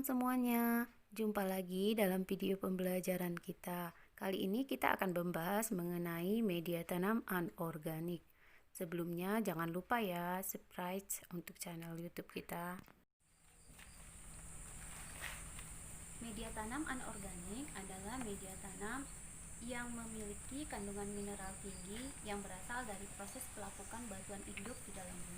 semuanya, jumpa lagi dalam video pembelajaran kita. Kali ini kita akan membahas mengenai media tanam anorganik. Sebelumnya jangan lupa ya subscribe untuk channel YouTube kita. Media tanam anorganik adalah media tanam yang memiliki kandungan mineral tinggi yang berasal dari proses pelapukan batuan hidup di dalam bumi.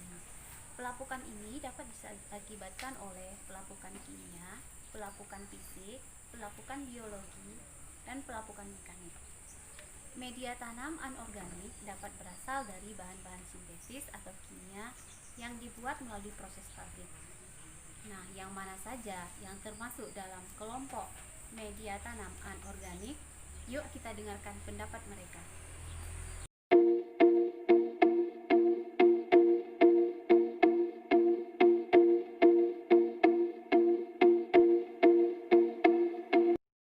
Pelapukan ini dapat diakibatkan oleh pelapukan kimia, pelapukan fisik, pelapukan biologi, dan pelapukan mekanik. Media tanam anorganik dapat berasal dari bahan-bahan sintesis atau kimia yang dibuat melalui proses pabrik. Nah, yang mana saja yang termasuk dalam kelompok media tanam anorganik? Yuk kita dengarkan pendapat mereka.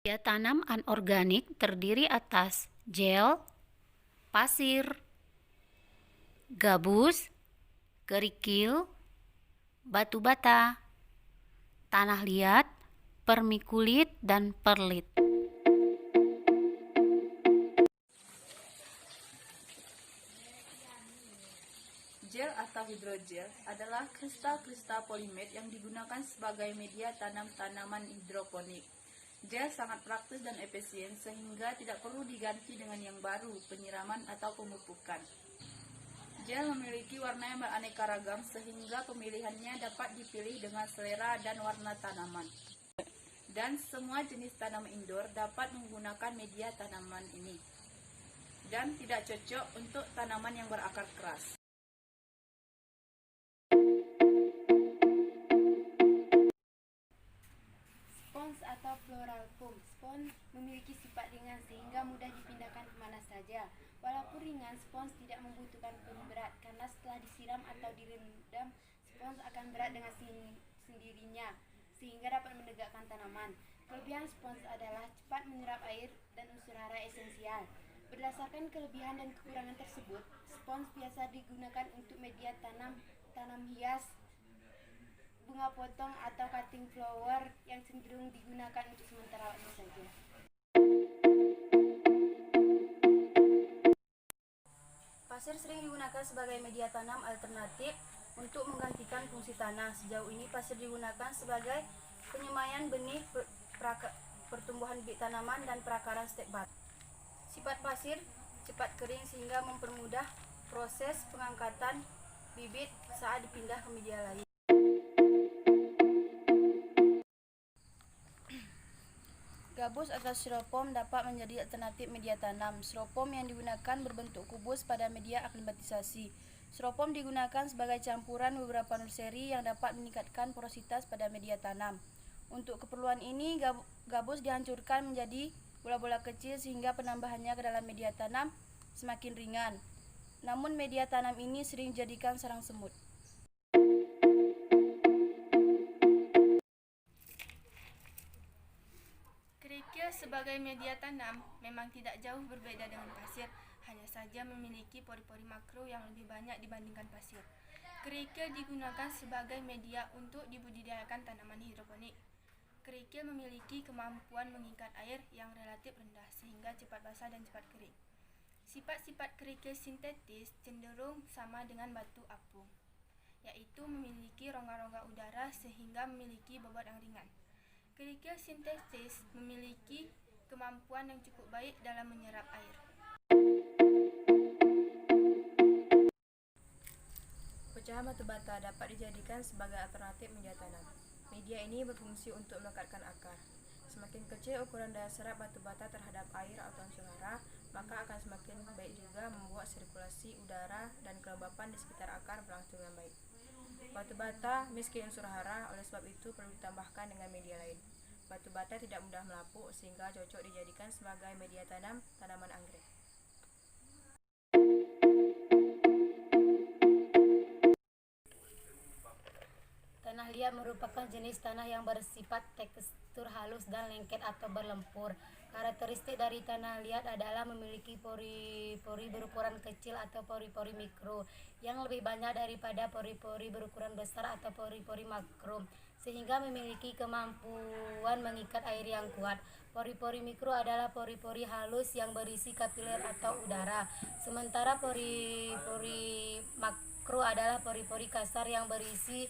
Media tanam anorganik terdiri atas gel, pasir, gabus, kerikil, batu bata, tanah liat, permikulit, dan perlit. Gel atau hidrogel adalah kristal-kristal polimer yang digunakan sebagai media tanam tanaman hidroponik. Gel sangat praktis dan efisien sehingga tidak perlu diganti dengan yang baru, penyiraman atau pemupukan. Gel memiliki warna yang beraneka ragam sehingga pemilihannya dapat dipilih dengan selera dan warna tanaman. Dan semua jenis tanaman indoor dapat menggunakan media tanaman ini. Dan tidak cocok untuk tanaman yang berakar keras. Spons atau floral foam. Spons memiliki sifat ringan sehingga mudah dipindahkan kemana saja. Walaupun ringan, spons tidak membutuhkan penuh berat karena setelah disiram atau direndam, spons akan berat dengan sendirinya sehingga dapat menegakkan tanaman. Kelebihan spons adalah cepat menyerap air dan unsur hara esensial. Berdasarkan kelebihan dan kekurangan tersebut, spons biasa digunakan untuk media tanam hias, bunga potong atau cutting flower yang cenderung digunakan untuk sementara waktu saja. Pasir sering digunakan sebagai media tanam alternatif untuk menggantikan fungsi tanah. Sejauh ini pasir digunakan sebagai penyemaian benih, pertumbuhan bibit tanaman, dan perakaran stek batu. Sifat pasir cepat kering sehingga mempermudah proses pengangkatan bibit saat dipindah ke media lain. Gabus atau styrofoam dapat menjadi alternatif media tanam. Styrofoam yang digunakan berbentuk kubus pada media aklimatisasi. Styrofoam digunakan sebagai campuran beberapa nursery yang dapat meningkatkan porositas pada media tanam. Untuk keperluan ini, gabus dihancurkan menjadi bola-bola kecil sehingga penambahannya ke dalam media tanam semakin ringan. Namun media tanam ini sering dijadikan sarang semut. Kerikil sebagai media tanam memang tidak jauh berbeda dengan pasir, hanya saja memiliki pori-pori makro yang lebih banyak dibandingkan pasir. Kerikil digunakan sebagai media untuk dibudidayakan tanaman hidroponik. Kerikil memiliki kemampuan mengikat air yang relatif rendah sehingga cepat basah dan cepat kering. Sifat-sifat kerikil sintetis cenderung sama dengan batu apung, yaitu memiliki rongga-rongga udara sehingga memiliki bobot yang ringan. Kerikil sintetis memiliki kemampuan yang cukup baik dalam menyerap air. Pecahan batu bata dapat dijadikan sebagai alternatif media tanam. Media ini berfungsi untuk melekatkan akar. Semakin kecil ukuran daya serap batu bata terhadap air atau unsur hara, maka akan semakin baik juga membuat sirkulasi udara dan kelembapan di sekitar akar berlangsung dengan baik. Batu bata miskin unsur hara, oleh sebab itu perlu ditambahkan dengan media lain. Batu bata tidak mudah melapuk sehingga cocok dijadikan sebagai media tanam tanaman anggrek. Tanah liat merupakan jenis tanah yang bersifat tekstur halus dan lengket atau berlempur. Karakteristik dari tanah liat adalah memiliki pori-pori berukuran kecil atau pori-pori mikro yang lebih banyak daripada pori-pori berukuran besar atau pori-pori makro, sehingga memiliki kemampuan mengikat air yang kuat. Pori-pori mikro adalah pori-pori halus yang berisi kapiler atau udara, sementara pori-pori makro adalah pori-pori kasar yang berisi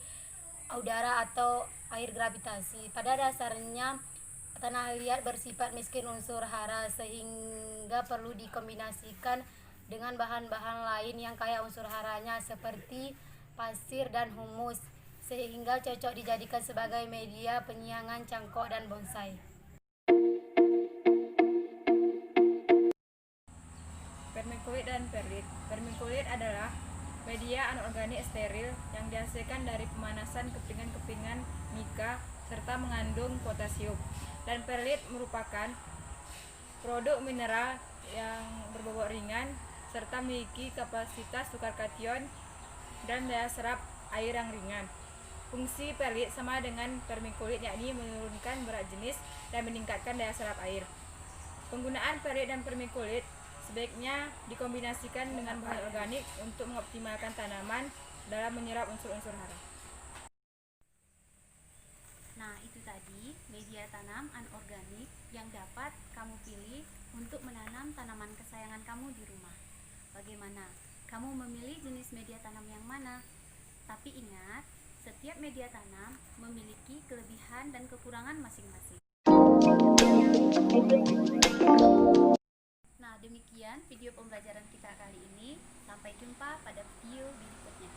udara atau air gravitasi. Pada dasarnya, tanah liat bersifat miskin unsur hara sehingga perlu dikombinasikan dengan bahan-bahan lain yang kaya unsur haranya seperti pasir dan humus, sehingga cocok dijadikan sebagai media penyiangan cangkok dan bonsai. Vermiculit dan perlit. Vermiculit adalah media anorganik steril yang dihasilkan dari pemanasan kepingan-kepingan mika serta mengandung potasium. Dan perlit merupakan produk mineral yang berbobot ringan serta memiliki kapasitas tukar kation dan daya serap air yang ringan. Fungsi perlit sama dengan vermiculit, yakni menurunkan berat jenis dan meningkatkan daya serap air. Penggunaan perlit dan vermiculit sebaiknya dikombinasikan dengan bahan organik untuk mengoptimalkan tanaman dalam menyerap unsur-unsur hara. Nah, itu tadi media tanam anorganik yang dapat kamu pilih untuk menanam tanaman kesayangan kamu di rumah. Bagaimana? Kamu memilih jenis media tanam yang mana? Tapi ingat, setiap media tanam memiliki kelebihan dan kekurangan masing-masing. Nah, demikian video pembelajaran kita kali ini. Sampai jumpa pada video berikutnya.